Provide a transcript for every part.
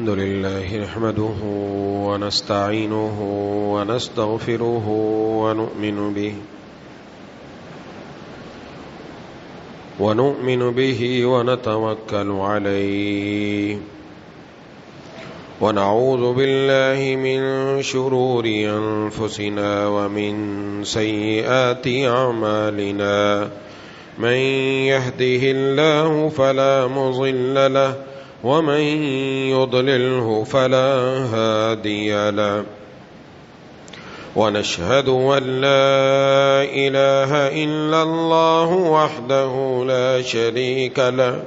الحمد لله نحمده ونستعينه ونستغفره ونؤمن به ونتوكل عليه ونعوذ بالله من شرور أنفسنا ومن سيئات أعمالنا من يهده الله فلا مضل له ومن يضلله فلا هادي له ونشهد أن لا إله إلا الله وحده لا شريك له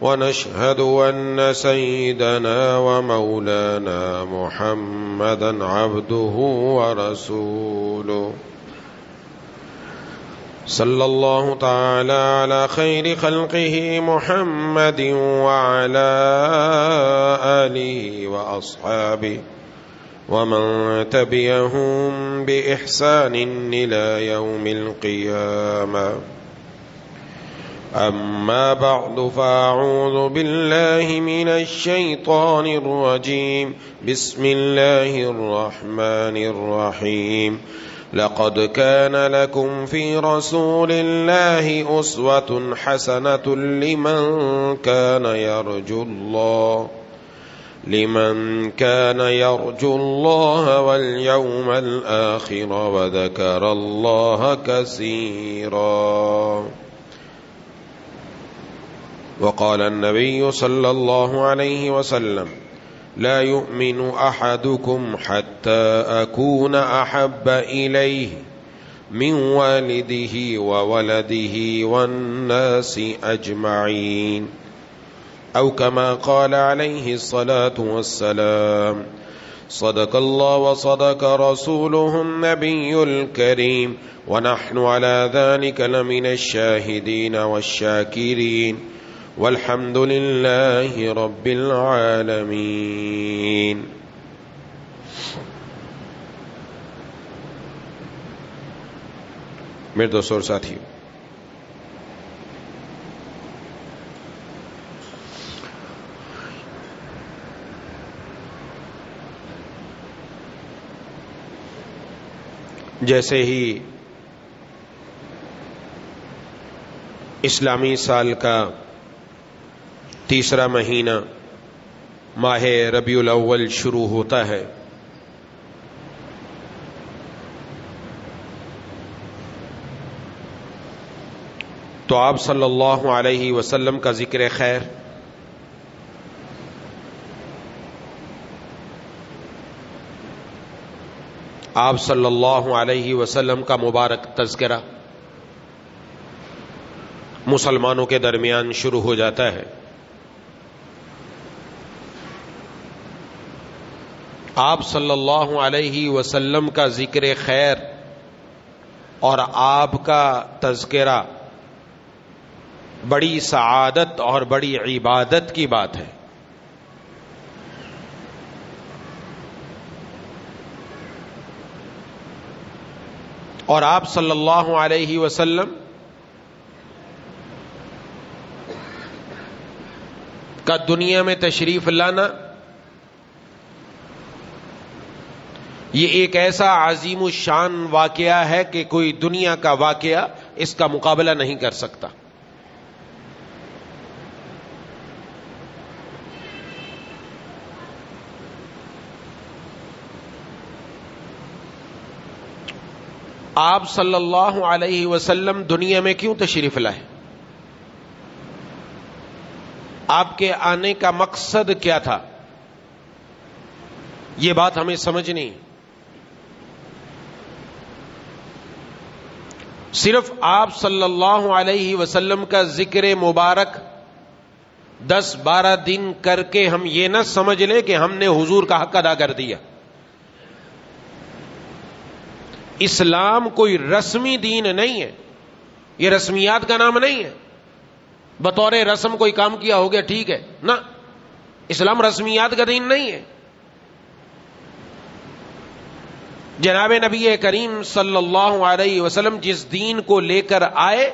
ونشهد أن سيدنا ومولانا محمدا عبده ورسوله صلى الله تعالى على خير خلقه محمد وعلى آله وأصحابه ومن تبعهم بإحسان إلى يوم القيامة أما بعد فأعوذ بالله من الشيطان الرجيم بسم الله الرحمن الرحيم لقد كان لكم في رسول الله أسوة حسنة لمن كان يرجو الله واليوم الآخر وذكر الله كثيرا. وقال النبي صلى الله عليه وسلم لا يؤمن أحدكم حتى أكون أحب إليه من والده وولده والناس أجمعين أو كما قال عليه الصلاة والسلام. صدق الله وصدق رسوله النبي الكريم ونحن على ذلك لمن الشاهدين والشاكرين والحمد لله رب العالمين. میرے دوستوں اور ساتھیوں، جیسے ہی اسلامی سال کا تیسرا مہینہ ماہ ربیع الاول شروع ہوتا ہے، تو آپ صلی اللہ علیہ وسلم کا ذکر خیر، آپ صلی اللہ علیہ وسلم کا مبارک تذکرہ مسلمانوں کے درمیان شروع ہو جاتا ہے. آپ صلی اللہ علیہ وسلم کا ذکر خیر اور آپ کا تذکرہ بڑی سعادت اور بڑی عبادت کی بات ہے. اور آپ صلی اللہ علیہ وسلم کا دنیا میں تشریف لانا یہ ایک ایسا عظیم الشان واقعہ ہے کہ کوئی دنیا کا واقعہ اس کا مقابلہ نہیں کر سکتا. آپ صلی اللہ علیہ وسلم دنیا میں کیوں تشریف لائے؟ آپ کے آنے کا مقصد کیا تھا؟ یہ بات ہمیں سمجھنی. صرف آپ صلی اللہ علیہ وسلم کا ذکر مبارک 10-12 دن کر کے ہم یہ نہ سمجھ لیں کہ ہم نے حضور کا حق ادا کر دیا. اسلام کوئی رسمی دین نہیں ہے، یہ رسمیات کا نام نہیں ہے. بطور رسم کوئی کام کیا ہو گیا ٹھیک ہے نا، اسلام رسمیات کا دین نہیں ہے. جناب نبی کریم صلی اللہ علیہ وسلم جس دین کو لے کر آئے،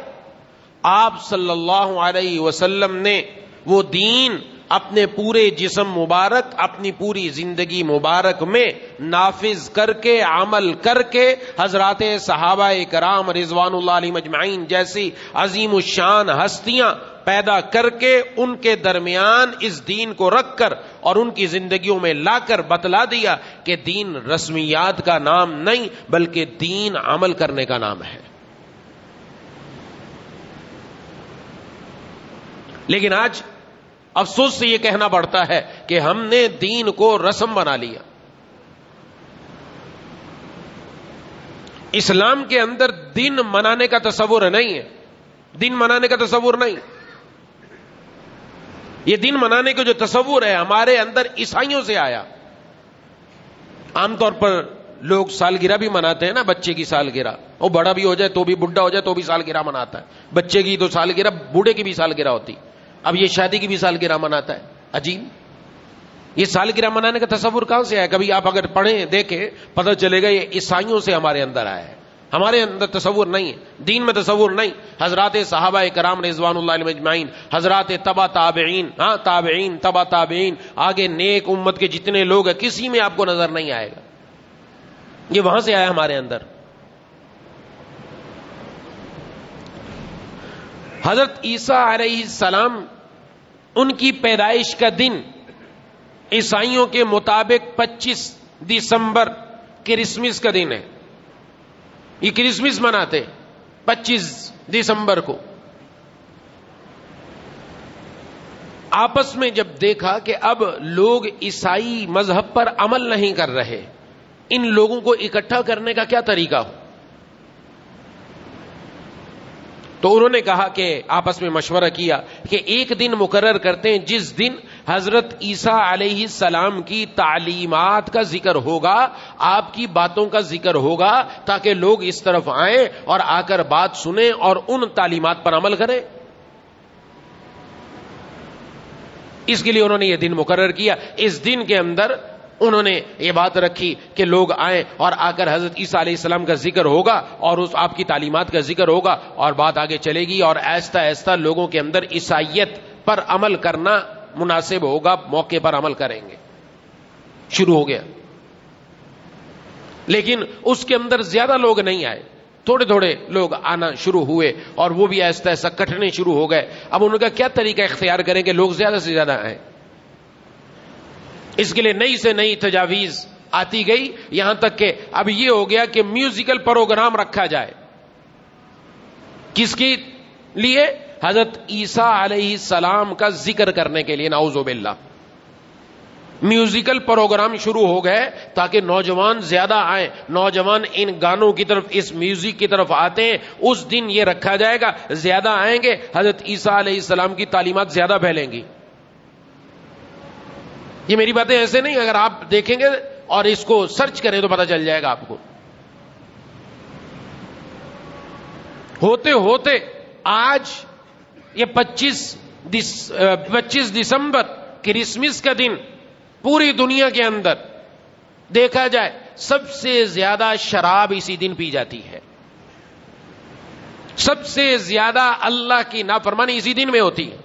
آپ صلی اللہ علیہ وسلم نے وہ دین اپنے پورے جسم مبارک، اپنی پوری زندگی مبارک میں نافذ کر کے، عمل کر کے، حضرات صحابہ کرام رضوان اللہ علیہم اجمعین جیسی عظیم الشان ہستیاں پیدا کر کے ان کے درمیان اس دین کو رکھ کر اور ان کی زندگیوں میں لا کر بتلا دیا کہ دین رسمیات کا نام نہیں بلکہ دین عمل کرنے کا نام ہے۔ لیکن آج افسوس سے یہ کہنا پڑتا ہے کہ ہم نے دین کو رسم بنا لیا۔ اسلام کے اندر دن منانے کا تصور نہیں ہے، دن منانے کا تصور نہیں۔ یہ دن منانے کا جو تصور ہے ہمارے اندر عیسائیوں سے آیا۔ عام طور پر لوگ سالگرہ بھی مناتے ہیں نا، بچے کی سالگرہ، وہ بڑا بھی ہو جائے تو بھی، بڈھا ہو جائے تو بھی سالگرہ مناتا ہے۔ بچے کی تو سالگرہ، بوڑھے کی بھی سالگرہ ہوتی، اب یہ شادی کی بھی سالگرہ مناتا ہے۔ عجیب، یہ سالگرہ منانے کا تصور کہاں سے آیا؟ کبھی آپ اگر پڑھیں دیکھیں پتہ چلے گا یہ عیسائیوں سے ہمارے اندر آیا ہے، ہمارے اندر تصور نہیں ہے، دین میں تصور نہیں۔ حضرات صحابہ کرام رضوان اللہ علیہم اجمعین، حضرات تبع تابعین، تابعین تبع تابعین، آگے نیک امت کے جتنے لوگ ہیں کسی میں آپ کو نظر نہیں آئے گا، یہ وہاں سے آیا ہمارے اندر۔ حضرت عیسیٰ علیہ السلام ان کی پیدائش کا دن عیسائیوں کے مطابق 25 دسمبر کرسمس کا دن ہے۔ یہ کرسمس مناتے 25 دسمبر کو۔ آپس میں جب دیکھا کہ اب لوگ عیسائی مذہب پر عمل نہیں کر رہے، ان لوگوں کو اکٹھا کرنے کا کیا طریقہ ہو، تو انہوں نے کہا کہ آپس میں مشورہ کیا کہ ایک دن مقرر کرتے ہیں جس دن حضرت عیسیٰ علیہ السلام کی تعلیمات کا ذکر ہوگا، آپ کی باتوں کا ذکر ہوگا، تاکہ لوگ اس طرف آئیں اور آ کر بات سنیں اور ان تعلیمات پر عمل کریں۔ اس کے لیے انہوں نے یہ دن مقرر کیا۔ اس دن کے اندر انہوں نے یہ بات رکھی کہ لوگ آئیں اور آ کر حضرت عیسیٰ علیہ السلام کا ذکر ہوگا اور اس آپ کی تعلیمات کا ذکر ہوگا اور بات آگے چلے گی، اور ایسا ایسا لوگوں کے اندر عیسائیت پر عمل کرنا مناسب ہوگا، موقع پر عمل کریں گے۔ شروع ہو گیا، لیکن اس کے اندر زیادہ لوگ نہیں آئے، تھوڑے تھوڑے لوگ آنا شروع ہوئے اور وہ بھی ایسا ایسا کٹنے شروع ہو گئے۔ اب ان کا کیا طریقہ اختیار کریں کہ لوگ زیادہ سے زیادہ آئیں؟ اس کے لیے نئی سے نئی تجاویز آتی گئی، یہاں تک کہ اب یہ ہو گیا کہ میوزیکل پروگرام رکھا جائے۔ کس کے لیے؟ حضرت عیسیٰ علیہ السلام کا ذکر کرنے کے لیے، نعوذ باللہ۔ میوزیکل پروگرام شروع ہو گئے تاکہ نوجوان زیادہ آئیں، نوجوان ان گانوں کی طرف، اس میوزک کی طرف آتے ہیں۔ اس دن یہ رکھا جائے گا، زیادہ آئیں گے، حضرت عیسیٰ علیہ السلام کی تعلیمات زیادہ پھیلیں گی۔ یہ میری باتیں ایسے نہیں، اگر آپ دیکھیں گے اور اس کو سرچ کریں تو پتہ چل جائے گا آپ کو۔ ہوتے ہوتے آج یہ 25 دسمبر کرسمس کا دن پوری دنیا کے اندر دیکھا جائے سب سے زیادہ شراب اسی دن پی جاتی ہے، سب سے زیادہ اللہ کی نافرمانی اسی دن میں ہوتی ہے۔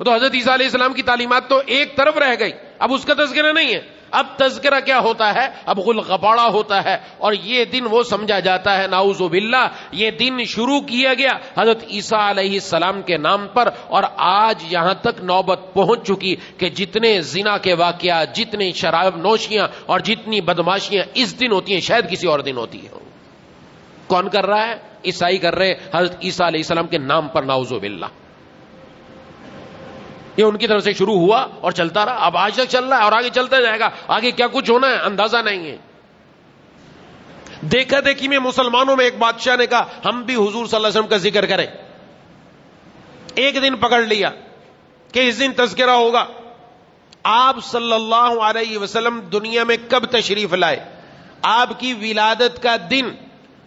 تو حضرت عیسیٰ علیہ السلام کی تعلیمات تو ایک طرف رہ گئی، اب اس کا تذکرہ نہیں ہے۔ اب تذکرہ کیا ہوتا ہے؟ اب غلغباڑہ ہوتا ہے، اور یہ دن وہ سمجھا جاتا ہے، نعوذ باللہ، یہ دن شروع کیا گیا حضرت عیسیٰ علیہ السلام کے نام پر، اور آج یہاں تک نوبت پہنچ چکی کہ جتنے زنا کے واقعات، جتنی شراب نوشیاں اور جتنی بدماشیاں اس دن ہوتی ہیں شاید کسی اور دن ہوتی ہیں۔ کون کر رہا ہے؟ عیسائی کر رہے حضرت عیسیٰ علیہ السلام کے نام پر، نعوذ باللہ۔ یہ ان کی طرف سے شروع ہوا اور چلتا رہا، اب آج تک چل رہا ہے اور آگے چلتا جائے گا۔ آگے کیا کچھ ہونا ہے اندازہ نہیں ہے۔ دیکھا دیکھی میں مسلمانوں میں ایک بادشاہ نے کہا ہم بھی حضور صلی اللہ علیہ وسلم کا ذکر کریں۔ ایک دن پکڑ لیا کہ اس دن تذکرہ ہوگا۔ آپ صلی اللہ علیہ وسلم دنیا میں کب تشریف لائے؟ آپ کی ولادت کا دن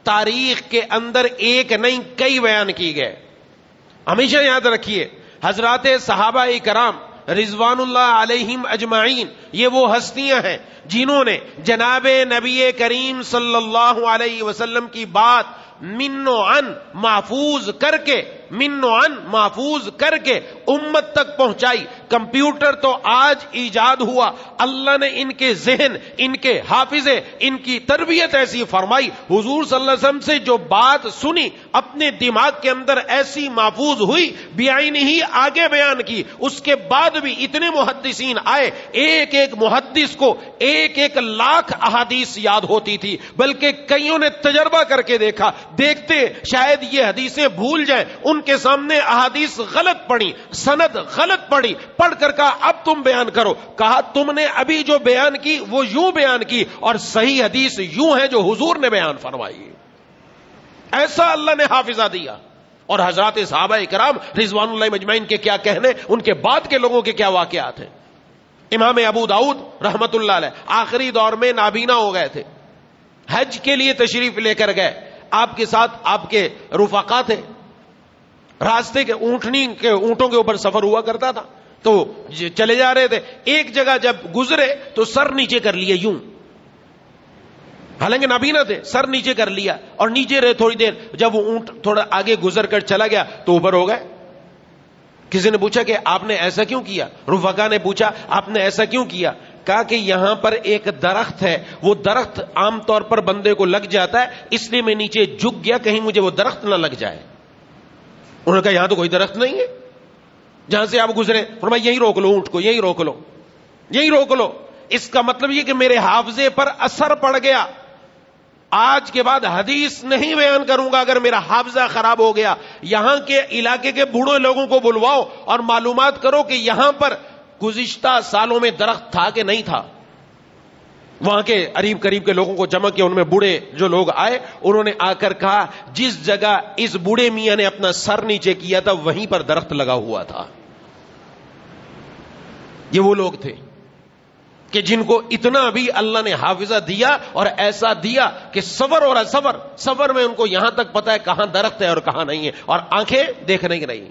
تاریخ کے اندر ایک نہیں کئی بیان کی گئے۔ ہمیشہ یاد رکھیے، حضرات صحابہ کرام رضوان اللہ علیہم اجمعین یہ وہ ہستیاں ہیں جنہوں نے جناب نبی کریم صلی اللہ علیہ وسلم کی بات من و عن محفوظ کر کے من و عن محفوظ کر کے امت تک پہنچائی. کمپیوٹر تو آج ایجاد ہوا, اللہ نے ان کے ذہن, ان کے حافظے, ان کی تربیت ایسی فرمائی, حضور صلی اللہ علیہ وسلم سے جو بات سنی اپنے دماغ کے اندر ایسی محفوظ ہوئی, بیان ہی آگے بیان کی. اس کے بعد بھی اتنے محدثین آئے, ایک ایک محدث کو ایک ایک لاکھ احادیث یاد ہوتی تھی, بلکہ کئیوں نے تجربہ کر کے دیکھا, دیکھتے شاید یہ حدیثیں بھول جائیں. ان کے سامنے احادیث غلط پڑھی, سند غلط پڑھی, پڑھ کر کہا اب تم بیان کرو. کہا تم نے ابھی جو بیان کی وہ یوں بیان کی, اور صحیح حدیث یوں ہے جو حضور نے بیان فرمائی. ایسا اللہ نے حافظہ دیا. اور حضرات صحابہ کرام رضوان اللہ مجمعین کے کیا کہنے, ان کے بعد کے لوگوں کے کیا واقعات ہیں. امام ابو داؤد رحمت اللہ علیہ آخری دور میں نابینا ہو گئے تھے, حج کے لیے تشریف لے کر گئے, آپ کے ساتھ آپ کے رفقا تھے, راستے کے اونٹوں کے اوپر سفر ہوا کرتا تھا, تو چلے جا رہے تھے. ایک جگہ جب گزرے تو سر نیچے کر لیے یوں, حالانکہ نابینا تھے, سر نیچے کر لیا اور نیچے رہے تھوڑی دیر. جب وہ اونٹ تھوڑا آگے گزر کر چلا گیا تو اوپر ہو گئے. کسی نے پوچھا کہ آپ نے ایسا کیوں کیا, رفقا نے پوچھا آپ نے ایسا کیوں کیا. کہا کہ یہاں پر ایک درخت ہے, وہ درخت عام طور پر بندے کو لگ جاتا ہے, اس لیے میں نیچے جھک گیا کہیں مجھے وہ درخت نہ لگ جائے. انہوں نے کہا یہاں تو کوئی درخت نہیں ہے جہاں سے آپ گزرے. فرمایا یہیں روک لو اونٹ کو, یہیں روک لو, یہیں روک لو. اس کا مطلب یہ کہ میرے حافظے پر اثر پڑ گیا, آج کے بعد حدیث نہیں بیان کروں گا اگر میرا حافظہ خراب ہو گیا. یہاں کے علاقے کے بوڑھے لوگوں کو بلواؤ اور معلومات کرو کہ یہاں پر گزشتہ سالوں میں درخت تھا کہ نہیں تھا. وہاں کے قریب قریب کے لوگوں کو جمع کیا, ان میں بوڑھے جو لوگ آئے انہوں نے آ کر کہا جس جگہ اس بوڑھے میاں نے اپنا سر نیچے کیا تھا وہیں پر درخت لگا ہوا تھا. یہ وہ لوگ تھے کہ جن کو اتنا بھی اللہ نے حافظہ دیا اور ایسا دیا کہ سفر ہو رہا, سفر میں ان کو یہاں تک پتا ہے کہاں درخت ہے اور کہاں نہیں ہے, اور آنکھیں دیکھنے کی نہیں.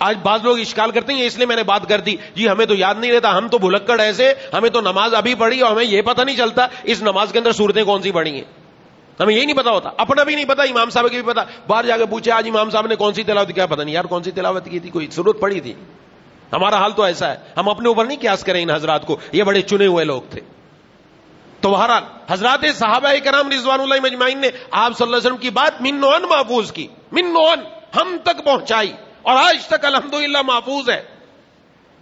آج بعض لوگ اشکال کرتے ہیں, اس لیے میں نے بات کر دی, جی ہمیں تو یاد نہیں رہتا, ہم تو بھلکڑ ایسے, ہمیں تو نماز ابھی پڑھی اور ہمیں یہ پتہ نہیں چلتا اس نماز کے اندر صورتیں کون سی پڑھی ہیں, ہمیں یہی نہیں پتا ہوتا, اپنا بھی نہیں پتا, امام صاحب کی بھی پتا. باہر جا کے پوچھے آج امام صاحب نے کون سی تلاوت کیا, پتہ نہیں یار کون سی تلاوت کی تھی, کوئی صورت پڑھی تھی. ہمارا حال تو ایسا ہے, ہم اپنے اوپر نہیں قیاس کریں ان حضرات کو, یہ بڑے چنے ہوئے لوگ تھے. تو بہرحال حضرات صحابہ کرام رضوان اللہ مجمعین نے آپ صلی اللہ علیہ وسلم کی بات من و عن محفوظ کی, من و عن ہم تک پہنچائی, اور آج تک الحمدللہ محفوظ ہے.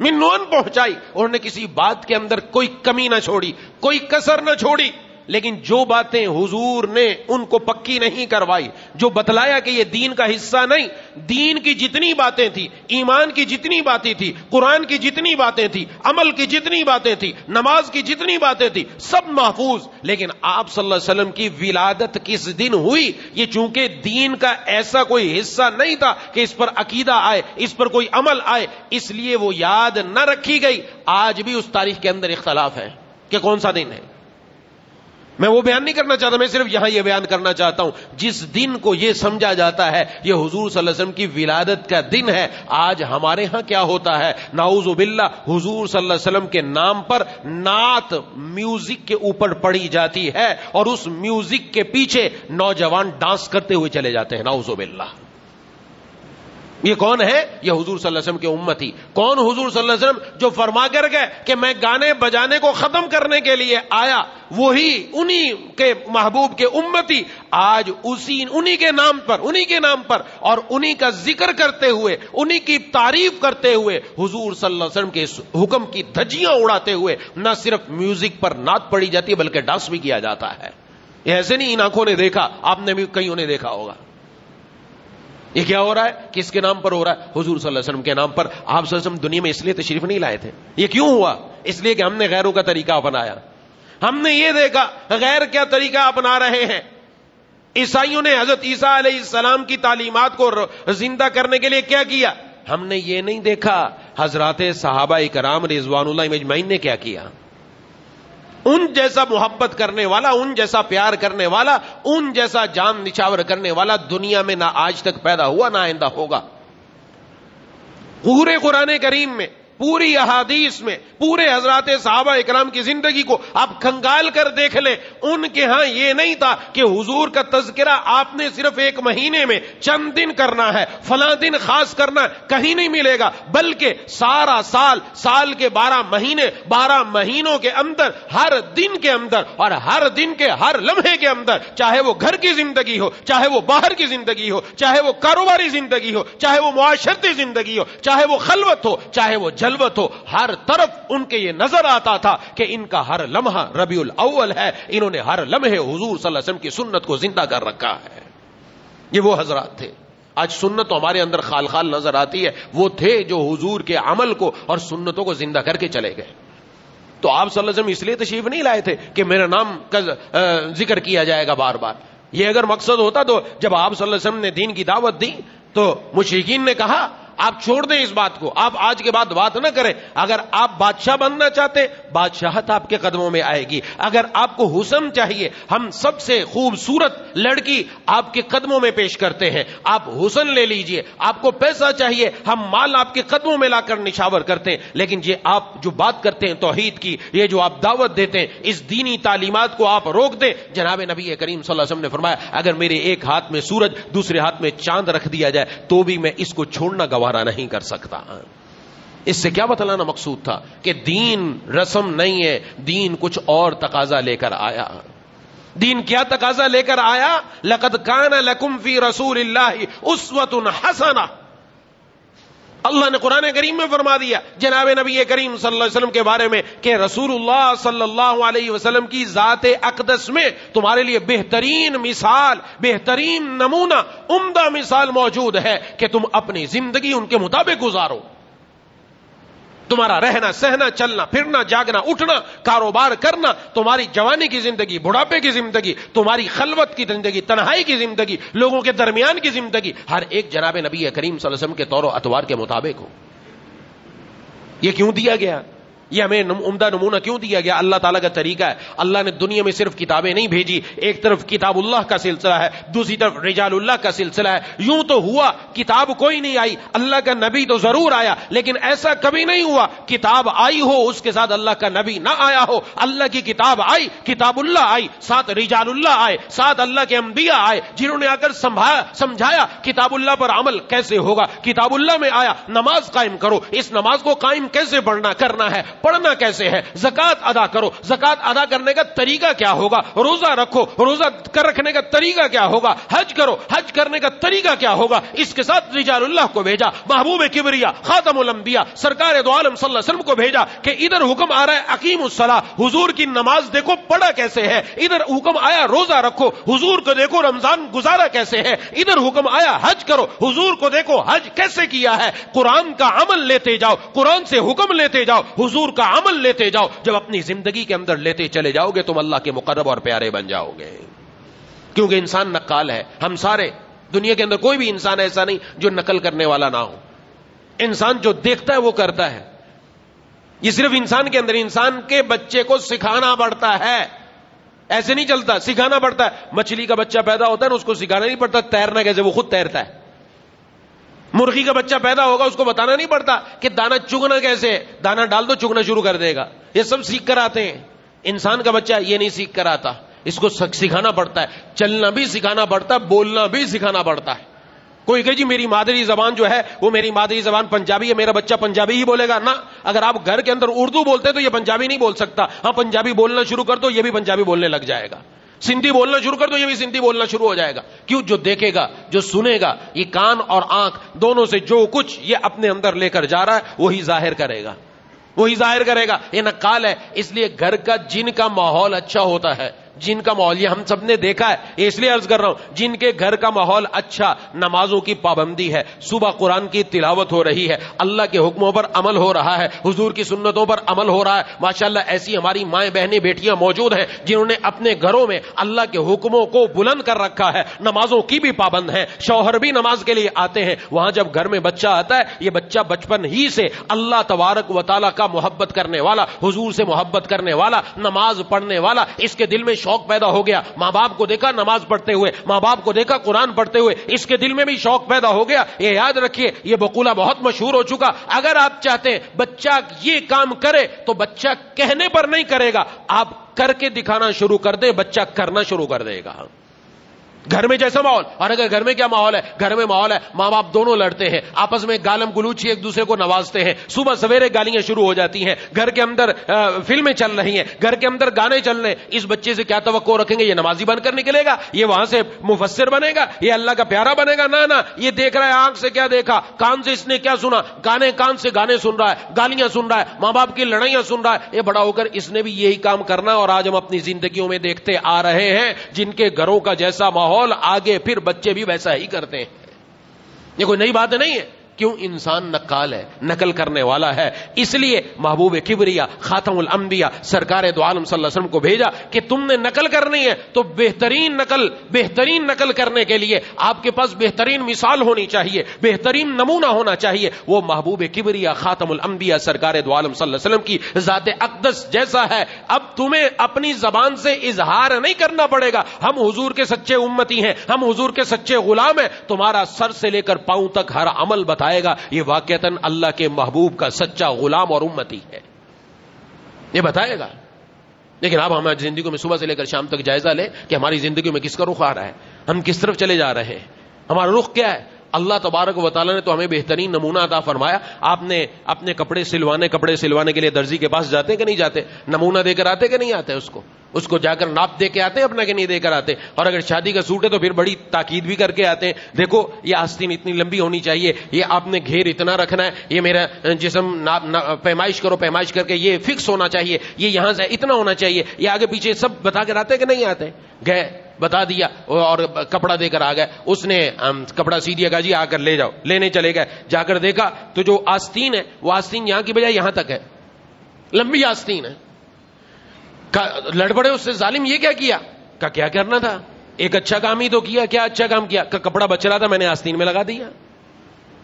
من و عن پہنچائی, انہوں نے کسی بات کے اندر کوئی کمی نہ چھوڑی, کوئی کسر نہ چھوڑی. لیکن جو باتیں حضور نے ان کو پکی نہیں کروائی, جو بتلایا کہ یہ دین کا حصہ نہیں, دین کی جتنی باتیں تھی, ایمان کی جتنی باتیں تھی, قرآن کی جتنی باتیں تھی, عمل کی جتنی باتیں تھی, نماز کی جتنی باتیں تھی, سب محفوظ. لیکن آپ صلی اللہ علیہ وسلم کی ولادت کس دن ہوئی, یہ چونکہ دین کا ایسا کوئی حصہ نہیں تھا کہ اس پر عقیدہ آئے, اس پر کوئی عمل آئے, اس لیے وہ یاد نہ رکھی گئی. آج بھی اس تاریخ کے اندر اختلاف ہے کہ کون سا دن ہے. میں وہ بیان نہیں کرنا چاہتا, میں صرف یہاں یہ بیان کرنا چاہتا ہوں جس دن کو یہ سمجھا جاتا ہے یہ حضور صلی اللہ علیہ وسلم کی ولادت کا دن ہے. آج ہمارے ہاں کیا ہوتا ہے, نعوذ باللہ, حضور صلی اللہ علیہ وسلم کے نام پر نعت میوزک کے اوپر پڑھی جاتی ہے اور اس میوزک کے پیچھے نوجوان ڈانس کرتے ہوئے چلے جاتے ہیں, نعوذ باللہ. یہ کون ہے, یہ حضور صلی اللہ علیہ وسلم کے امتی. کون حضور صلی اللہ علیہ وسلم جو فرما کر گئے کہ میں گانے بجانے کو ختم کرنے کے لیے آیا, وہی انہی کے محبوب کے امتی آج انہی کے نام پر اور انہی کا ذکر کرتے ہوئے, انہی کی تعریف کرتے ہوئے, حضور صلی اللہ علیہ وسلم کے حکم کی دھجیاں اڑاتے ہوئے نہ صرف میوزک پر نعت پڑھی جاتی ہے بلکہ ڈانس بھی کیا جاتا ہے. یہ ایسے نہیں ان آنکھوں نے دیکھا, آپ نے بھی کئیوں نے دیکھا ہوگا. یہ کیا ہو رہا ہے, کس کے نام پر ہو رہا ہے, حضور صلی اللہ علیہ وسلم کے نام پر. آپ صلی اللہ علیہ وسلم دنیا میں اس لیے تشریف نہیں لائے تھے. یہ کیوں ہوا, اس لیے کہ ہم نے غیروں کا طریقہ اپنایا. ہم نے یہ دیکھا غیر کیا طریقہ اپنا رہے ہیں. عیسائیوں نے حضرت عیسیٰ علیہ السلام کی تعلیمات کو زندہ کرنے کے لیے کیا کیا, ہم نے یہ نہیں دیکھا حضرات صحابہ کرام رضوان اللہ مجمعین نے کیا کیا. ان جیسا محبت کرنے والا, ان جیسا پیار کرنے والا, ان جیسا جان نچھاور کرنے والا دنیا میں نہ آج تک پیدا ہوا نہ آئندہ ہوگا. پورے قرآن کریم میں پوری احادیث میں پورے حضرات صحابہ اکرام کی زندگی کو آپ کھنگال کر دیکھ لیں، ان کے ہاں یہ نہیں تھا کہ حضور کا تذکرہ آپ نے صرف ایک مہینے میں چند دن کرنا ہے، فلاں دن خاص کرنا ہے، کہیں نہیں ملے گا، بلکہ سارا سال کے 12 مہینے، 12 مہینوں کے اندر، ہر دن کے اندر اور ہر دن کے ہر لمحے کے اندر، چاہے وہ گھر کی زندگی ہو، چاہے وہ باہر کی زندگی ہو، چاہے وہ کاروباری زندگی ہو، چاہے وہ معاشرتی زندگی ہو، چاہے وہ خلوت ہو، چاہے وہ جلوت ہو، ہر طرف ان کے یہ نظر آتا تھا کہ ان کا ہر لمحہ ربیع الاول ہے، انہوں نے ہر لمحے حضور صلی اللہ علیہ وسلم کی سنت کو زندہ کر رکھا ہے۔ یہ وہ حضرات تھے۔ آج سنت تو ہمارے اندر خال خال نظر آتی ہے، وہ تھے جو حضور کے عمل کو اور سنتوں کو زندہ کر کے چلے گئے۔ تو آپ صلی اللہ علیہ وسلم اس لیے تشریف نہیں لائے تھے کہ میرا نام کا ذکر کیا جائے گا بار بار۔ یہ اگر مقصد ہوتا تو جب آپ صلی اللہ علیہ وسلم نے دین کی دعوت دی تو مشرکین نے کہا آپ چھوڑ دیں اس بات کو، آپ آج کے بعد بات نہ کریں۔ اگر آپ بادشاہ بننا چاہتے، بادشاہت آپ کے قدموں میں آئے گی۔ اگر آپ کو حسن چاہیے، ہم سب سے خوبصورت لڑکی آپ کے قدموں میں پیش کرتے ہیں، آپ حسن لے لیجئے۔ آپ کو پیسہ چاہیے، ہم مال آپ کے قدموں میں لا کر نشاور کرتے ہیں۔ لیکن یہ آپ جو بات کرتے ہیں توحید کی، یہ جو آپ دعوت دیتے ہیں، اس دینی تعلیمات کو آپ روک دیں۔ جناب نبی کریم صلی اللہ علیہ وسلم نے فرمایا اگر میرے ایک ہاتھ میں سورج دوسرے ہاتھ میں چاند رکھ دیا جائے تو بھی میں اس کو چھوڑنا گوارا نہیں کر سکتا۔ اس سے کیا بتلانا مقصود تھا کہ دین رسم نہیں ہے، دین کچھ اور تقاضا لے کر آیا۔ دین کیا تقاضا لے کر آیا؟ لقد کان لکم فی رسول اللہ اسوۃ حسنہ۔ اللہ نے قرآن کریم میں فرما دیا جناب نبی کریم صلی اللہ علیہ وسلم کے بارے میں کہ رسول اللہ صلی اللہ علیہ وسلم کی ذات اقدس میں تمہارے لیے بہترین مثال، بہترین نمونہ، عمدہ مثال موجود ہے کہ تم اپنی زندگی ان کے مطابق گزارو۔ تمہارا رہنا سہنا، چلنا پھرنا، جاگنا اٹھنا، کاروبار کرنا، تمہاری جوانی کی زندگی، بڑھاپے کی زندگی، تمہاری خلوت کی زندگی، تنہائی کی زندگی، لوگوں کے درمیان کی زندگی، ہر ایک جناب نبی کریم صلی اللہ علیہ وسلم کے طور و اطوار کے مطابق ہو۔ یہ کیوں دیا گیا؟ یہ ہمیں عمدہ نمونہ کیوں دیا گیا؟ اللہ تعالیٰ کا طریقہ ہے۔ اللہ نے دنیا میں صرف کتابیں نہیں بھیجی، ایک طرف کتاب اللہ کا سلسلہ ہے، دوسری طرف رجال اللہ کا سلسلہ ہے۔ یوں تو ہوا کتاب کوئی نہیں آئی، اللہ کا نبی تو ضرور آیا، لیکن ایسا کبھی نہیں ہوا کتاب آئی ہو اس کے ساتھ اللہ کا نبی نہ آیا ہو۔ اللہ کی کتاب آئی، کتاب اللہ آئی، ساتھ رجال اللہ آئے، ساتھ اللہ کے انبیاء آئے جنہوں نے آ کر سمجھایا کتاب اللہ پر عمل کیسے ہوگا۔ کتاب اللہ میں آیا نماز قائم کرو، اس نماز کو قائم کیسے کرنا ہے، پڑھنا کیسے ہے، زکات ادا کرو، زکات ادا کرنے کا طریقہ کیا ہوگا، روزہ رکھو، روزہ رکھنے کا طریقہ کیا ہوگا، حج کرو، حج کرنے کا طریقہ کیا ہوگا۔ اس کے ساتھ رجال اللہ کو بھیجا، محبوب کبریا خاتم الانبیاء سرکار دو عالم صلی اللہ علیہ وسلم کو بھیجا کہ ادھر حکم آ رہا ہے اقیم الصلاۃ، حضور کی نماز دیکھو پڑھا کیسے ہے، ادھر حکم آیا روزہ رکھو، حضور کو دیکھو رمضان گزارا کیسے ہے، ادھر حکم آیا حج کرو، حضور کو دیکھو حج کیسے کیا ہے۔ قرآن کا عمل لیتے جاؤ، قرآن سے حکم لیتے جاؤ، حضور کا عمل لیتے جاؤ۔ جب اپنی زندگی کے اندر لیتے چلے جاؤ گے تم اللہ کے مقرب اور پیارے بن جاؤ گے، کیونکہ انسان نقال ہے۔ ہم سارے دنیا کے اندر کوئی بھی انسان ایسا نہیں جو نقل کرنے والا نہ ہو۔ انسان جو دیکھتا ہے وہ کرتا ہے۔ یہ صرف انسان کے اندر، انسان کے بچے کو سکھانا پڑتا ہے، ایسے نہیں چلتا، سکھانا پڑتا ہے۔ مچھلی کا بچہ پیدا ہوتا ہے نا، اس کو سکھانا نہیں پڑتا تیرنا کیسے، وہ خود تیرتا ہے۔ مرغی کا بچہ پیدا ہوگا، اس کو بتانا نہیں پڑتا کہ دانا چگنا کیسے، دانا ڈال دو چگنا شروع کر دے گا، یہ سب سیکھ کر آتے ہیں۔ انسان کا بچہ یہ نہیں سیکھ کر آتا، اس کو سکھانا پڑتا ہے، چلنا بھی سکھانا پڑتا ہے، بولنا بھی سکھانا پڑتا ہے۔ کوئی کہ جی میری مادری زبان جو ہے وہ میری مادری زبان پنجابی ہے، میرا بچہ پنجابی ہی بولے گا، نہ، اگر آپ گھر کے اندر اردو بولتے تو یہ پنجابی نہیں بول سکتا۔ ہاں پنجابی بولنا شروع کر دو یہ بھی پنجابی بولنے لگ جائے گا، سندھی بولنا شروع کر دو یہ بھی سندھی بولنا شروع ہو جائے گا۔ کیوں؟ جو دیکھے گا، جو سنے گا، یہ کان اور آنکھ دونوں سے جو کچھ یہ اپنے اندر لے کر جا رہا ہے وہی ظاہر کرے گا، وہی ظاہر کرے گا۔ یہ نقال ہے، اس لیے گھر کا جن کا ماحول اچھا ہوتا ہے، جن کا ماحول، یہ ہم سب نے دیکھا ہے، اس لیے عرض کر رہا ہوں، جن کے گھر کا ماحول اچھا، نمازوں کی پابندی ہے، صبح قرآن کی تلاوت ہو رہی ہے، اللہ کے حکموں پر عمل ہو رہا ہے، حضور کی سنتوں پر عمل ہو رہا ہے، ماشاءاللہ ایسی ہماری مائیں بہنیں بیٹیاں موجود ہیں جنہوں نے اپنے گھروں میں اللہ کے حکموں کو بلند کر رکھا ہے، نمازوں کی بھی پابند ہیں، شوہر بھی نماز کے لیے آتے ہیں۔ وہاں جب گھر میں بچہ آتا ہے، یہ بچہ بچپن ہی سے اللہ تبارک و تعالیٰ کا محبت کرنے والا، حضور سے محبت کرنے والا، نماز پڑھنے والا، اس کے دل میں شوق پیدا ہو گیا, ماں باپ کو دیکھا نماز پڑھتے ہوئے, ماں باپ کو دیکھا قرآن پڑھتے ہوئے, اس کے دل میں بھی شوق پیدا ہو گیا. یہ یاد رکھیے, یہ بقولہ بہت مشہور ہو چکا, اگر آپ چاہتے ہیں بچہ یہ کام کرے تو بچہ کہنے پر نہیں کرے گا, آپ کر کے دکھانا شروع کر دیں, بچہ کرنا شروع کر دے گا. گھر میں جیسا ماحول, اور اگر گھر میں کیا ماحول ہے, گھر میں ماحول ہے ماں باپ دونوں لڑتے ہیں, آپس میں گالم گلوچی ایک دوسرے کو نوازتے ہیں, صبح سویرے گالیاں شروع ہو جاتی ہیں, گھر کے اندر فلمیں چل رہی ہیں, گھر کے اندر گانے چل رہے ہیں, اس بچے سے کیا توقع رکھیں گے یہ نمازی بن کر نکلے گا, یہ وہاں سے مفسر بنے گا, یہ اللہ کا پیارا بنے گا؟ نہ, یہ دیکھ رہا ہے آنکھ سے کیا دیکھا, کان سے اس نے کیا سنا, کان سے گانے سن رہا ہے, گالیاں سن رہا ہے, ماں باپ کی لڑائیاں سن رہا ہے. یہ بڑا ہو کر اس نے بھی یہی کام کرنا, اور آج ہم اپنی زندگیوں میں دیکھتے آ رہے ہیں جن کے گھروں کا جیسا ماحول آگے پھر بچے بھی ویسا ہی کرتے ہیں. یہ کوئی نئی بات نہیں ہے, کیوں؟ انسان نقال ہے, نقل کرنے والا ہے. اس لیے محبوب کبریا خاتم الانبیاء سرکار دو عالم صلی اللہ علیہ وسلم کو بھیجا کہ تم نے نقل کرنی ہے تو بہترین نقل کرنے کے لیے آپ کے پاس بہترین مثال ہونی چاہیے, بہترین نمونہ ہونا چاہیے. وہ محبوب کبریا خاتم الانبیاء سرکار دو عالم صلی اللہ علیہ وسلم کی ذات اقدس جیسا ہے. اب تمہیں اپنی زبان سے اظہار نہیں کرنا پڑے گا, ہم حضور کے سچے امتی ہیں, ہم حضور کے سچے غلام ہیں. تمہارا سر سے لے کر پاؤں تک ہر عمل بتائے گا, یہ واقعتاً اللہ کے محبوب کا سچا غلام اور امتی ہے, یہ بتائے گا. لیکن اب ہماری زندگی میں صبح سے لے کر شام تک جائزہ لیں کہ ہماری زندگی میں کس کا رخ آ رہا ہے, ہم کس طرف چلے جا رہے ہیں, ہمارا رخ کیا ہے. اللہ تبارک و تعالیٰ نے تو ہمیں بہترین نمونہ عطا فرمایا. آپ نے اپنے کپڑے سلوانے کے لیے درزی کے پاس جاتے کہ نہیں جاتے, نمونہ دے کر آتے کہ نہیں آتے, اس کو جا کر ناپ دے کے آتے اپنا کہ نہیں دے کر آتے. اور اگر شادی کا سوٹ ہے تو پھر بڑی تاکید بھی کر کے آتے ہیں, دیکھو یہ آستین اتنی لمبی ہونی چاہیے, یہ آپ نے گھیر اتنا رکھنا ہے, یہ میرا جسم پیمائش کر کے یہ فکس ہونا چاہیے, یہ یہاں سے اتنا ہونا چاہیے, یہ آگے پیچھے سب بتا کر آتے کہ نہیں آتے. گئے بتا دیا اور کپڑا دے کر آ گئے, اس نے کپڑا سی دیا, کہا جی آ کر لے جاؤ, لینے چلے گئے. جا کر دیکھا تو جو آستین ہے وہ آستین یہاں کی بجائے یہاں تک ہے, لمبی آستین ہے. لڑ پڑے اس سے, ظالم یہ کیا کہ کیا کرنا تھا, ایک اچھا کام ہی تو کیا. کیا اچھا کام کیا؟ کہ کپڑا بچ رہا تھا میں نے آستین میں لگا دیا.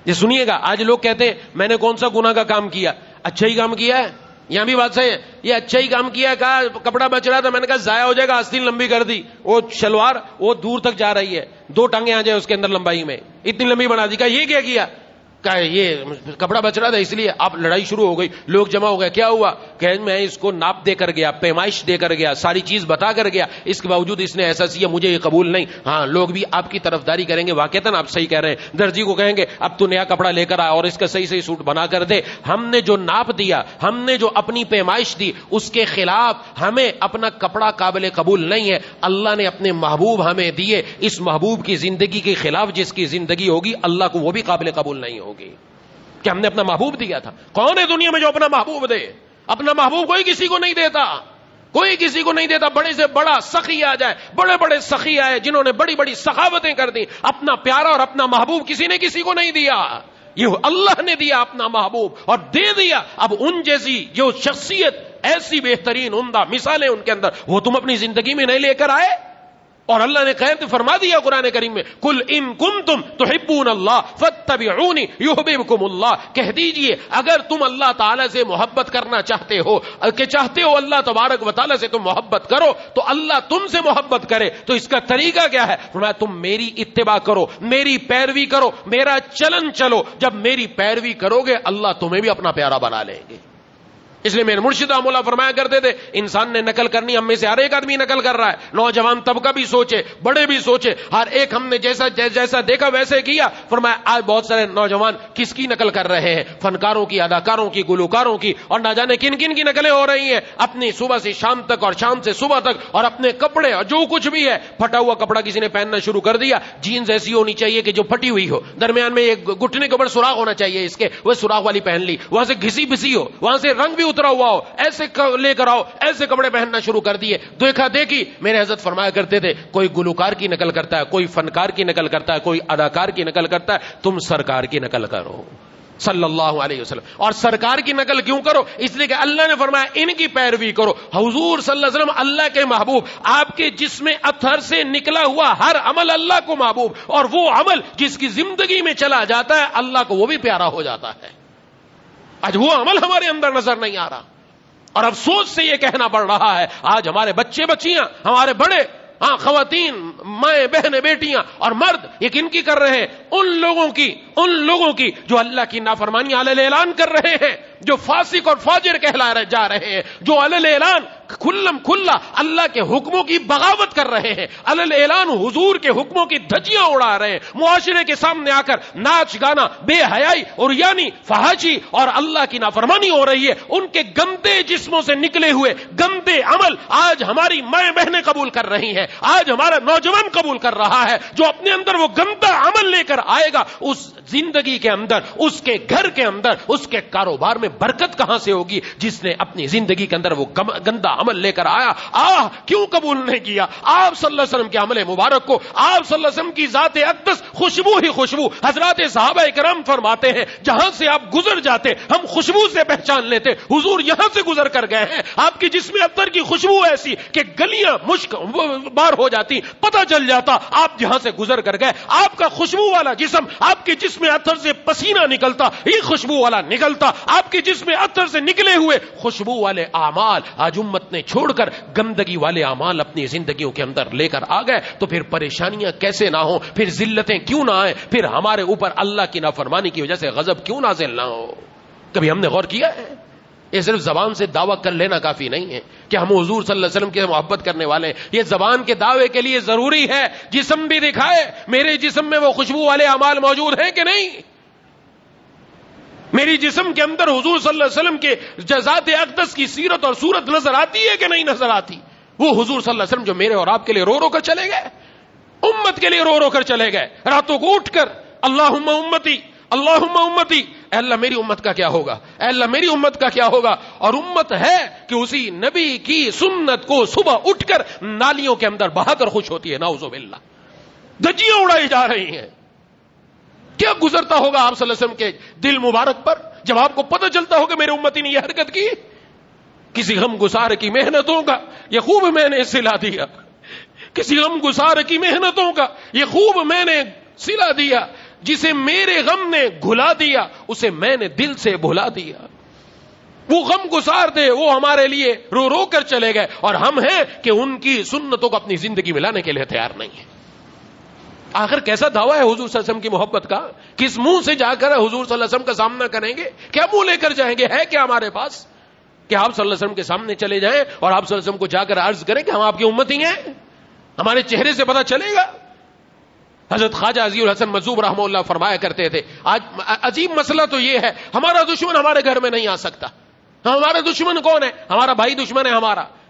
یہ سنیے گا, آج لوگ کہتے ہیں میں نے کون سا گناہ کا کام کیا, اچھا ہی کام کیا ہے. یہاں بھی بات صحیح ہے, یہ اچھا ہی کام کیا, کہا کپڑا بچ رہا تھا میں نے کہا ضائع ہو جائے گا, آستین لمبی کر دی, وہ شلوار وہ دور تک جا رہی ہے, 2 ٹانگیں آ جائے اس کے اندر لمبائی میں, اتنی لمبی بنا دی. کہا یہ کیا کہ یہ کپڑا بچ رہا تھا اس لیے. اب لڑائی شروع ہو گئی, لوگ جمع ہو گئے. کیا ہوا کہ میں اس کو ناپ دے کر گیا, پیمائش دے کر گیا, ساری چیز بتا کر گیا, اس کے باوجود اس نے ایسا سیا, مجھے یہ قبول نہیں. ہاں لوگ بھی آپ کی طرفداری کریں گے, واقعتاً آپ صحیح کہہ رہے ہیں. درجی کو کہیں گے اب تو نیا کپڑا لے کر آ اور اس کا صحیح سوٹ بنا کر دے. ہم نے جو ناپ دیا, ہم نے جو اپنی پیمائش دی, اس کے خلاف ہمیں اپنا کپڑا قابل قبول نہیں ہے. اللہ نے اپنے محبوب ہمیں دیے, اس محبوب کی زندگی کے خلاف جس کی زندگی ہوگی اللہ کو وہ بھی قابل قبول نہیں ہوگی کہ ہم نے اپنا محبوب دیا تھا. کون ہے دنیا میں جو اپنا محبوب دے؟ اپنا محبوب کوئی کسی کو نہیں دیتا, کوئی کسی کو نہیں دیتا. بڑے سے بڑا سخی آ جائے, بڑے سخی آئے جنہوں نے بڑی سخاوتیں کر دی, اپنا پیارا اور اپنا محبوب کسی نے کسی کو نہیں دیا. یہ اللہ نے دیا اپنا محبوب اور دے دیا. اب ان جیسی جو شخصیت, ایسی بہترین عمدہ مثالیں ان کے اندر, وہ تم اپنی زندگی میں نہیں لے کر آئے. اور اللہ نے قید فرما دیا قرآن کریم میں, قل ان کنتم تحبون اللہ فاتبعونی یحببکم اللہ. کہہ دیجئے اگر تم اللہ تعالیٰ سے محبت کرنا چاہتے ہو, کہ چاہتے ہو اللہ تبارک و تعالیٰ سے تم محبت کرو تو اللہ تم سے محبت کرے. تو اس کا طریقہ کیا ہے؟ فرمایا تم میری اتباع کرو, میری پیروی کرو, میرا چلن چلو. جب میری پیروی کرو گے اللہ تمہیں بھی اپنا پیارا بنا لیں گے. اس لیے میرے مرشد مولا فرمایا کرتے تھے انسان نے نقل کرنی, ہم میں سے ہر ایک آدمی نقل کر رہا ہے. نوجوان طبقہ بھی سوچے, بڑے بھی سوچے, ہر ایک ہم نے جیسا دیکھا ویسے کیا. فرمایا آج بہت سارے نوجوان کس کی نقل کر رہے ہیں؟ فنکاروں کی, اداکاروں کی, گلوکاروں کی, اور نہ جانے کن کن کی نقلیں ہو رہی ہیں. اپنی صبح سے شام تک اور شام سے صبح تک, اور اپنے کپڑے اور جو کچھ بھی ہے, پھٹا ہوا کپڑا کسی نے پہننا شروع کر دیا. جینز ایسی ہونی چاہیے کہ جو پھٹی ہوئی ہو, درمیان میں ایک گھٹنے کے اوپر سوراخ ہونا چاہیے اس کے, وہ سوراخ والی پہن لی. وہاں سے گھسی پسی ہو, وہاں سے رنگ بھی اترا ہوا ہو, ایسے لے کر آؤ, ایسے کپڑے پہننا شروع کر دیے. دیکھا دیکھی میرے حضرت فرمایا کرتے تھے کوئی گلوکار کی نقل کرتا ہے, کوئی فنکار کی نقل کرتا ہے, کوئی اداکار کی نقل کرتا ہے, تم سرکار کی نقل کرو صلی اللہ علیہ وسلم. اور سرکار کی نقل کیوں کرو؟ اس لیے کہ اللہ نے فرمایا ان کی پیروی کرو. حضور صلی اللہ علیہ وسلم اللہ کے محبوب, آپ کے جسم اطہر سے نکلا ہوا ہر عمل اللہ کو محبوب, اور وہ عمل جس کی زندگی میں چلا جاتا ہے اللہ کو وہ بھی پیارا ہو جاتا ہے. آج وہ عمل ہمارے اندر نظر نہیں آ رہا. اور افسوس سے یہ کہنا پڑ رہا ہے آج ہمارے بچے بچیاں، ہمارے بڑے، خواتین، مائیں بہنیں بیٹیاں اور مرد یہ کن کی کر رہے ہیں؟ ان لوگوں کی جو اللہ کی نافرمانی علیہ اعلان کر رہے ہیں، جو فاسق اور فاجر کہلا جا رہے ہیں، جو علیہ اعلان کھلم کھلا اللہ کے حکموں کی بغاوت کر رہے ہیں، علیہ اعلان حضور کے حکموں کی دھجیاں اڑا رہے ہیں، معاشرے کے سامنے آ کر ناچ گانا، بے حیائی اور یعنی فحاشی اور اللہ کی نافرمانی ہو رہی ہے، ان کے گندے جسموں سے نکلے ہوئے گندے عمل آج ہماری مائیں بہنیں قبول کر رہی ہیں، آج ہمارا نوجوان قبول کر رہا ہے، جو اپنے اندر وہ گندا عمل لے کر آئے گا، اس زندگی کے اندر، اس کے گھر کے اندر، اس کے کاروبار میں برکت کہاں سے ہوگی؟ جس نے اپنی زندگی کے اندر وہ گندا عمل لے کر آیا، کیوں قبول نہیں کیا آپ صلی اللہ علیہ وسلم کے عمل مبارک کو؟ آپ صلی اللہ علیہ وسلم کی ذات اقدس خوشبو ہی خوشبو، حضرات صحابہ کرام فرماتے ہیں جہاں سے آپ گزر جاتے ہم خوشبو سے پہچان لیتے، حضور یہاں سے گزر کر گئے ہیں، آپ کی جسم عطر کی خوشبو ایسی کہ گلیاں مشک بار ہو جاتی، پتہ چل جاتا آپ جہاں سے گزر کر گئے، آپ کا خوشبو والا جسم، آپ کے جسم عطر سے پسینہ نکلتا، یہ خوشبو والا نکلتا، آپ کے جسم عطر سے نکلے ہوئے خوشبو والے اعمال آج امت نے چھوڑ کر گندگی والے اعمال اپنی زندگیوں کے اندر لے کر آ گئے، تو پھر پریشانیاں کیسے نہ ہوں، پھر ذلتیں کیوں نہ آئیں، پھر ہمارے اوپر اللہ کی نافرمانی کی وجہ سے غضب کیوں نازل نہ ہو؟ کبھی ہم نے غور کیا ہے؟ یہ صرف زبان سے دعویٰ کر لینا کافی نہیں ہے کہ ہم حضور صلی اللہ علیہ وسلم کی محبت کرنے والے ہیں، یہ زبان کے دعوے کے لیے ضروری ہے جسم بھی دکھائے، میرے جسم میں وہ خوشبو والے اعمال موجود ہیں کہ نہیں، میری جسم کے اندر حضور صلی اللہ علیہ وسلم کے ذات اقدس کی سیرت اور صورت نظر آتی ہے کہ نہیں نظر آتی؟ وہ حضور صلی اللہ علیہ وسلم جو میرے اور آپ کے لیے رو رو کر چلے گئے، امت کے لیے رو رو کر چلے گئے، راتوں کو اٹھ کر اللہم امتی اللہم امتی، اے اللہ میری امت کا کیا ہوگا، اے اللہ میری امت کا کیا ہوگا؟ اور امت ہے کہ اسی نبی کی سنت کو صبح اٹھ کر نالیوں کے اندر بہا کر خوش ہوتی ہے، نعوذ باللہ، دھجیاں اڑائی جا رہی ہیں۔ کیا گزرتا ہوگا آپ صلی اللہ علیہ وسلم کے دل مبارک پر جب آپ کو پتہ چلتا ہوگا میرے امتی نے یہ حرکت کی؟ کسی غم گسار کی محنتوں کا یہ خوب میں نے سلا دیا، کسی غم گسار کی محنتوں کا یہ خوب میں نے سلا دیا، جسے میرے غم نے گھلا دیا اسے میں نے دل سے بھلا دیا۔ وہ غم گسار تھے، وہ ہمارے لیے رو رو کر چلے گئے، اور ہم ہیں کہ ان کی سنتوں کو اپنی زندگی میں لانے کے لیے تیار نہیں ہیں۔ آخر کیسا دعویٰ ہے حضور صلی اللہ علیہ وسلم کی محبت کا؟ کس منہ سے جا کر حضور صلی اللہ علیہ وسلم کا سامنا کریں گے؟ کیا منہ لے کر جائیں گے؟ ہے کیا ہمارے پاس کہ آپ صلی اللہ علیہ وسلم کے سامنے چلے جائیں اور آپ صلی اللہ علیہ وسلم کو جا کر عرض کریں کہ ہم آپ کی امتی ہیں؟ ہمارے چہرے سے پتہ چلے گا۔ حضرت خواجہ عزیز الحسن مذہوب رحمہ اللہ فرمایا کرتے تھے، آج عجیب مسئلہ تو یہ ہے ہمارا دشمن ہمارے گھر میں نہیں آ سکتا۔ ہمارا دشمن کون ہے؟ ہمارا بھائی دشمن ہے،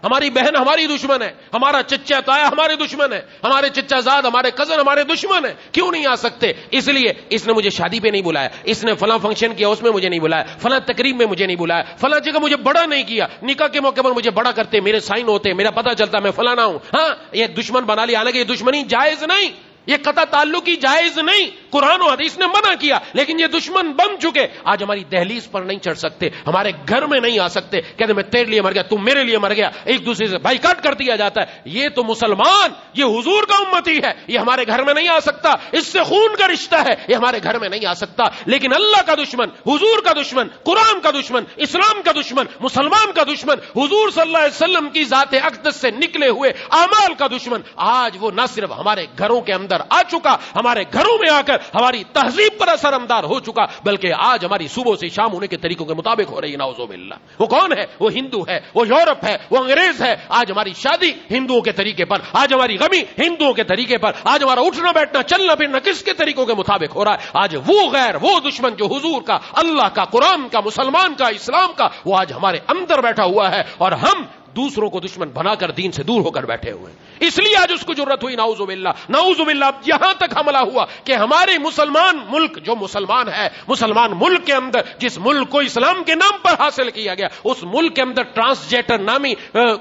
ہماری بہن ہماری دشمن ہے، ہمارا چچا تایا ہمارے دشمن ہے، ہمارے چچا زاد ہمارے کزن ہمارے دشمن ہے۔ کیوں نہیں آ سکتے؟ اس لیے اس نے مجھے شادی پہ نہیں بلایا، اس نے فلاں فنکشن کیا اس میں مجھے نہیں بلایا، فلاں تقریب میں مجھے نہیں بلایا، فلاں جگہ مجھے بڑا نہیں کیا، نکاح کے موقع پر مجھے بڑا کرتے، میرے سائن ہوتے، میرا پتہ چلتا میں فلانا ہوں۔ ہاں یہ دشمن بنا لیا، حالانکہ یہ دشمنی جائز نہیں، یہ قطع تعلقی جائز نہیں، قرآن و حدیث نے منع کیا، لیکن یہ دشمن بن چکے، آج ہماری دہلیز پر نہیں چڑھ سکتے، ہمارے گھر میں نہیں آ سکتے، کہتے میں تیرے لیے مر گیا تم میرے لیے مر گیا، ایک دوسرے سے بائیکاٹ کر دیا جاتا ہے۔ یہ تو مسلمان، یہ حضور کا امتی ہے، یہ ہمارے گھر میں نہیں آ سکتا، اس سے خون کا رشتہ ہے، یہ ہمارے گھر میں نہیں آ سکتا۔ لیکن اللہ کا دشمن، حضور کا دشمن، قرآن کا دشمن، اسلام کا دشمن، مسلمان کا دشمن، حضور صلی اللہ علیہ وسلم کی ذات اقدس سے نکلے ہوئے اعمال کا دشمن، آج وہ نہ صرف ہمارے گھروں کے اندر آ چکا، ہمارے گھروں میں آ کر ہماری تہذیب پر اثر اندار ہو چکا، بلکہ آج ہماری صبح سے شام ہونے کے طریقوں کے مطابق ہو رہی، نعوذ باللہ۔ وہ کون ہے؟ وہ ہندو ہے، وہ یورپ ہے، وہ انگریز ہے۔ آج ہماری شادی ہندوؤں کے طریقے پر، آج ہماری غمی ہندوؤں کے طریقے پر، آج ہمارا اٹھنا بیٹھنا چلنا پھرنا کس کے طریقوں کے مطابق ہو رہا ہے؟ آج وہ غیر، وہ دشمن جو حضور کا، اللہ کا، قرآن کا، مسلمان کا، اسلام کا، وہ آج ہمارے اندر بیٹھا ہوا ہے، اور ہم دوسروں کو دشمن بنا کر دین سے دور ہو کر بیٹھے ہوئے ہیں۔ اس لیے آج اس کو ضرورت ہوئی، نعوذ باللہ، نعوذ باللہ، یہاں تک حملہ ہوا کہ ہمارے مسلمان ملک جو مسلمان ہے، مسلمان ملک کے اندر جس ملک کو اسلام کے نام پر حاصل کیا گیا، اس ملک کے اندر ٹرانسجینڈر نامی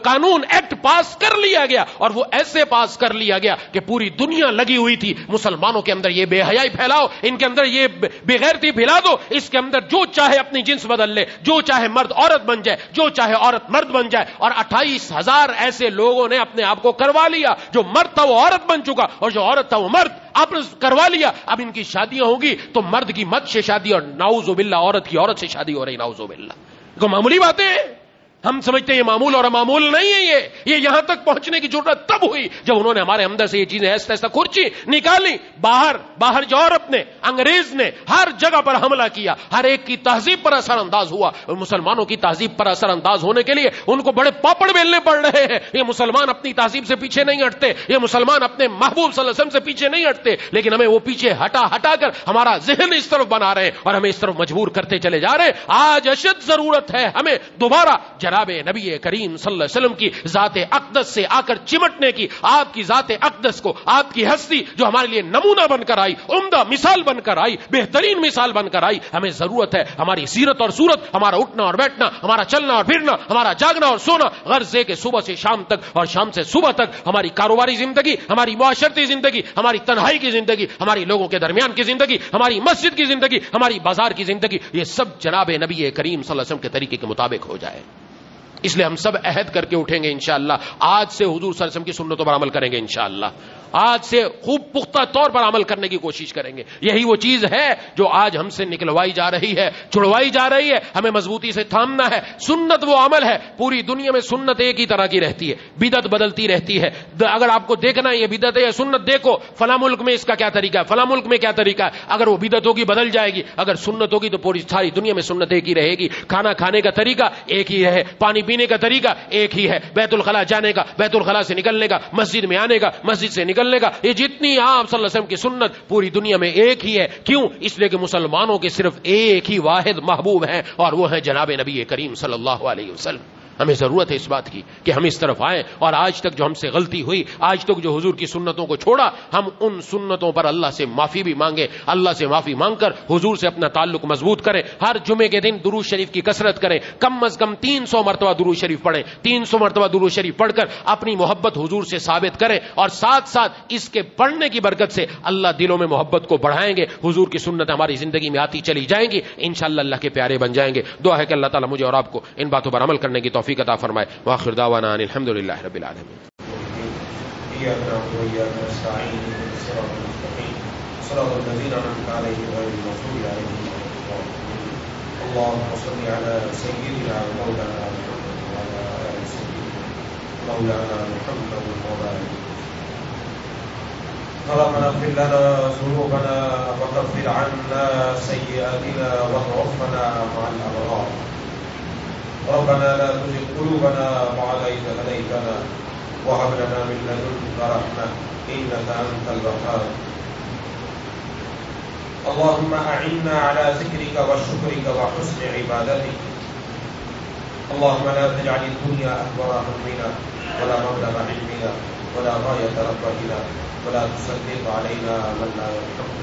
قانون ایکٹ پاس کر لیا گیا، اور وہ ایسے پاس کر لیا گیا کہ پوری دنیا لگی ہوئی تھی مسلمانوں کے اندر یہ بے حیائی پھیلاؤ، ان کے اندر یہ بے غیرتی پھیلا دو، اس کے اندر جو چاہے اپنی جنس بدل لے، جو چاہے مرد عورت بن جائے، جو چاہے عورت مرد بن جائے، اور 28,000 ایسے لوگوں نے اپنے آپ کو کروا لیا، جو مرد تھا وہ عورت بن چکا اور جو عورت تھا وہ مرد، آپ نے کروا لیا۔ اب ان کی شادیاں ہوگی تو مرد کی مرد سے شادی اور نعوذ باللہ عورت کی عورت سے شادی ہو رہی، نعوذ باللہ۔ کو معمولی باتیں ہیں؟ ہم سمجھتے ہیں یہ معمول اور معمول نہیں ہے. یہ یہاں تک پہنچنے کی ضرورت تب ہوئی جب انہوں نے ہمارے اندر سے یہ چیزیں ایسا ایسا کھرچی نکالی. باہر جو عورت نے انگریز نے ہر جگہ پر حملہ کیا, ہر ایک کی تہذیب پر اثر انداز ہوا. مسلمانوں کی تہذیب پر اثر انداز ہونے کے لیے ان کو بڑے پاپڑ بیلنے پڑ رہے ہیں. یہ مسلمان اپنی تہذیب سے پیچھے نہیں ہٹتے, یہ مسلمان اپنے محبوب صلی اللہ علیہ وسلم سے پیچھے نہیں ہٹتے, لیکن ہمیں وہ پیچھے ہٹا کر ہمارا ذہن اس طرف بنا رہے ہیں اور ہمیں اس طرف مجبور کرتے چلے جا رہے ہیں. آج اشد ضرورت ہے ہمیں دوبارہ جناب نبی کریم صلی اللہ علیہ وسلم کی ذات اقدس سے آ کر چمٹنے کی. آپ کی ذات اقدس کو, آپ کی ہستی جو ہمارے لیے نمونہ بن کر آئی, عمدہ مثال بن کر آئی, بہترین مثال بن کر آئی, ہمیں ضرورت ہے ہماری سیرت اور صورت, ہمارا اٹھنا اور بیٹھنا, ہمارا چلنا اور پھرنا, ہمارا جاگنا اور سونا, غرض ہے کہ صبح سے شام تک اور شام سے صبح تک ہماری کاروباری زندگی, ہماری معاشرتی زندگی, ہماری تنہائی کی زندگی, ہماری لوگوں کے درمیان کی زندگی, ہماری مسجد کی زندگی, ہماری بازار کی زندگی, یہ سب جناب نبی کریم صلی اللہ علیہ وسلم کے طریقے کے مطابق ہو جائے. اس لیے ہم سب عہد کر کے اٹھیں گے انشاءاللہ. آج سے حضور صلی اللہ علیہ وسلم کی سنتوں پر عمل کریں گے انشاءاللہ. آج سے خوب پختہ طور پر عمل کرنے کی کوشش کریں گے. یہی وہ چیز ہے جو آج ہم سے نکلوائی جا رہی ہے, چھڑوائی جا رہی ہے. ہمیں مضبوطی سے تھامنا ہے. سنت وہ عمل ہے, پوری دنیا میں سنت ایک ہی طرح کی رہتی ہے, بدعت بدلتی رہتی ہے. اگر آپ کو دیکھنا ہے یہ بدعت ہے یا سنت, دیکھو فلاں ملک میں اس کا کیا طریقہ ہے, فلاں ملک میں کیا طریقہ ہے. اگر وہ بدعت ہوگی بدل جائے گی, اگر سنت ہوگی تو پوری ساری دنیا میں سنت ایک ہی رہے گی. کھانا کھانے کا طریقہ ایک ہی ہے, پانی پینے کا طریقہ ایک ہی ہے, بیت الخلا جانے کا, بیت الخلا سے نکلنے کا, مسجد میں آنے کا, مسجد سے نکلنے کا, یہ جتنی آپ صلی اللہ علیہ وسلم کی سنت پوری دنیا میں ایک ہی ہے. کیوں؟ اس لیے کہ مسلمانوں کے صرف ایک ہی واحد محبوب ہیں اور وہ ہیں جناب نبی کریم صلی اللہ علیہ وسلم. ہمیں ضرورت ہے اس بات کی کہ ہم اس طرف آئیں, اور آج تک جو ہم سے غلطی ہوئی, آج تک جو حضور کی سنتوں کو چھوڑا, ہم ان سنتوں پر اللہ سے معافی بھی مانگیں. اللہ سے معافی مانگ کر حضور سے اپنا تعلق مضبوط کریں. ہر جمعے کے دن درود شریف کی کثرت کریں, کم از کم 300 مرتبہ درود شریف پڑھیں. 300 مرتبہ درود شریف پڑھ کر اپنی محبت حضور سے ثابت کریں, اور ساتھ ساتھ اس کے پڑھنے کی برکت سے اللہ دلوں میں محبت کو بڑھائیں گے. حضور کی سنت ہماری زندگی میں آتی چلی جائیں گی, انشاءاللہ اللہ کے پیارے بن جائیں گے. دعا ہے کہ اللہ تعالیٰ مجھے اور آپ کو ان باتوں پر عمل کرنے کی توفیق عطا فرمائے. وآخر دعوانا ان الحمدللہ رب العالمین. اللهم صل على سيدنا مولانا وعلى آل سيدنا مولانا محمد وبارك. ربنا اغفر لنا ذنوبنا وكفر عنا سيئاتنا وتوفنا مع الأبرار. ربنا لا تزغ قلوبنا بعد إذ هديتنا وهب لنا من لدنك رحمة إنك أنت الوهاب. اللهم أعنا على ذكرك وشكرك وحسن عبادتك. اللهم لا تجعل الدنيا أكبر همنا ولا مبلغ علمنا ولا غاية رغبتنا ولا تسلط علينا من لا يرحمنا.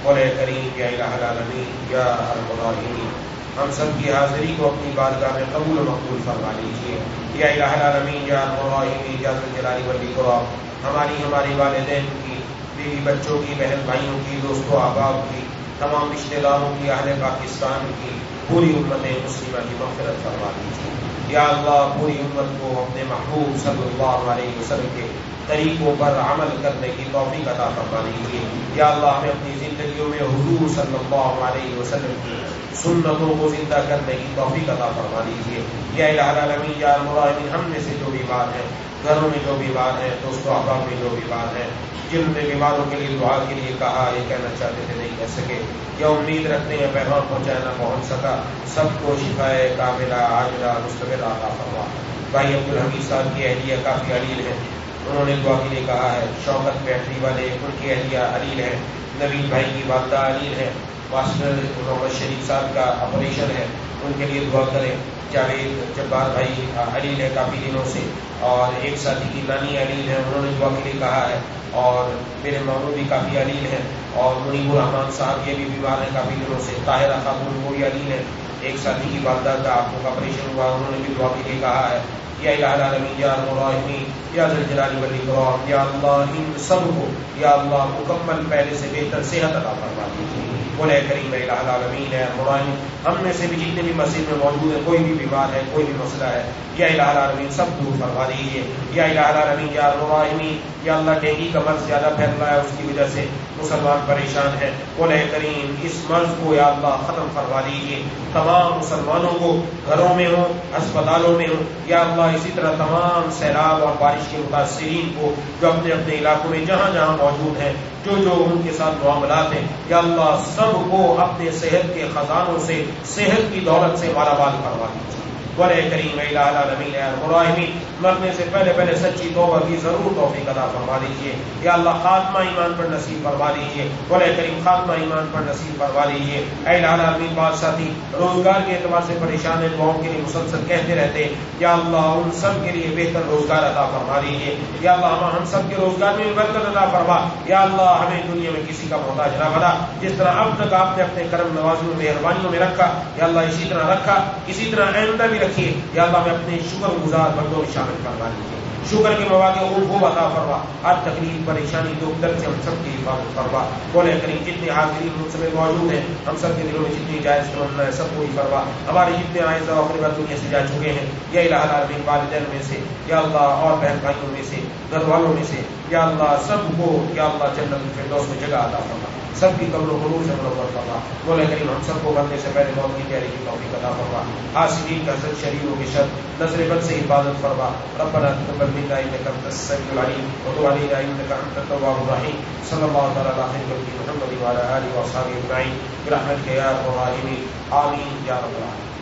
مولا کریم یا الہ العالمین یا ارحم الراحمین, ہم سب کی حاضری کو اپنی بارگاہ میں قبول و مقبول فرما لیجیے. یا الہ العالمین یا ارحم الراحمین یا ذو الجلال والاکرام, ہمارے والدین کی, بیوی بچوں کی, بہن بھائیوں کی, دوستوں احباب کی, تمام رشتہ داروں کی, اہل پاکستان کی, پوری امت مسلمہ کی مغفرت فرما دیجیے. یا اللہ پوری امت کو اپنے محبوب صلی اللہ علیہ وسلم کے طریقوں پر عمل کرنے کی توفیق عطا فرما دیجیے. یا اللہ ہمیں اپنی زندگیوں میں حضور صلی اللہ علیہ وسلم کی سنتوں کو زندہ کرنے کی توفیق عطا فرما دیجیے. یا الہ العالمین یا الراحمین, ہم میں سے جو بیمار ہیں, گھروں میں جو بیمار ہیں, دوستوں احباب میں جو بیمار ہیں, جن نے بیماروں کے لیے دعا کے لیے کہا, یہ کہنا چاہتے تھے نہیں کہہ سکے, یا امید رکھتے ہیں پیغام پہنچایا نہ پہنچ سکا, سب کو شفائے کاملہ عاجلہ مستمر عطا فرما. بھائی عبدالحمید صاحب کی اہلیہ کافی علیل ہے, انہوں نے دعا کے لیے کہا ہے. شوکت بیٹری والے, ان کی اہلیہ علیل ہے. نوید بھائی کی والدہ علیل ہے. ماسٹر محمد شریف صاحب کا آپریشن ہے, ان کے لیے دعا کریں. جاوید جبار بھائی علیل ہے کافی دنوں سے, اور ایک ساتھی کی نانی علیل ہے, انہوں نے دعا کے لیے کہا ہے. اور میرے ماموں بھی کافی علیل ہیں, اور منیب الرحمان صاحب یہ بھی بیمار ہیں کافی دنوں سے. طاہرہ خاتون وہ بھی علیل ہے, ایک ساتھی کی والدہ کا آنکھوں کا آپریشن ہوا, انہوں نے بھی دعا کے لیے کہا ہے. یا الہ العالمین یا ارحم الراحمین یا ذو الجلال والاکرام, یا اللہ ان سب کو یا اللہ مکمل پہلے سے بہتر صحت عطا فرما دیجیے. مولا کریم الہ العالمین ہے مولانا ہم میں سے بھی جتنے بھی مسجد میں موجود ہیں کوئی بھی بیمار ہے کوئی بھی مسئلہ ہے یا الہ العالمین سب دور فرما دیجیے یا الہ العالمین یا الراحمین یا اللہ ڈینگی کا مرض زیادہ پھیل رہا ہے اس کی وجہ سے مسلمان پریشان ہے مولا کریم اس مرض کو یا اللہ ختم فرما دیجیے تمام مسلمانوں کو گھروں میں ہوں ہسپتالوں میں ہوں یا اللہ اسی طرح تمام سیلاب اور بارش کے متاثرین کو جو اپنے اپنے علاقوں میں جہاں جہاں موجود ہیں جو جو ان کے ساتھ معاملات ہیں یا اللہ سب کو اپنے صحت کے خزانوں سے صحت کی دولت سے مالا مال فرما دیجیے ولی کریم الہ العالمین الراحمین مرنے سے پہلے سچی توبہ کی ضرور توفیق عطا فرما دیجیے یا اللہ خاتمہ ایمان پر نصیب فرما دیجیے ولی کریم خاتمہ ایمان پر نصیب فرما دیجیے اے الہ العالمین بات ساتھی روزگار کے اعتبار سے پریشان ہیں دعاؤں کے لیے مسلسل کہتے رہتے ہیں یا اللہ ان سب کے لیے بہتر روزگار عطا فرما دیجیے یا اللہ ہم سب کے روزگار میں برکت عطا فرما یا اللہ ہمیں دنیا میں کسی کا محتاج نہ بنا جس طرح اب تک آپ نے اپنے کرم نوازیوں مہربانیوں میں رکھا یا اللہ اسی طرح رکھا اسی طرح آئندہ بھی رکھیے یا اللہ میں اپنے شکر گزار بندوں میں شامل فرما دیجیے شکر کے مواقع خوب عطا فرما ہر تکلیف پریشانی جو درد سے ہم سب کی حفاظت فرما بولے کریم جتنے حاضرین مجھ سے موجود ہیں ہم سب کے دلوں میں جتنی جائز تمنا ہے سب کو ہی فرما ہمارے جتنے آئزہ اقربا دنیا سے جا چکے ہیں یا الہ العالمین والدین میں سے یا اللہ اور بہن بھائیوں میں سے گھر والوں میں سے یا اللہ سب کو یا اللہ جنت الفردوس میں جگہ عطا فرما سب کی قبر و قبول سے منور فرما مولا کریم ہم سب کو مرنے سے پہلے موت کی تیاری کی توفیق عطا فرما حاسدین کا حسد شریروں کے شر نظر بد سے حفاظت فرما ربنا تقبل منا انك انت السميع العليم وتب علينا انك انت التواب الرحيم صلى الله تعالى على خير محمد وعلى اله وصحبه اجمعين برحمتك يا ارحم الراحمين آمين يا رب العالمين.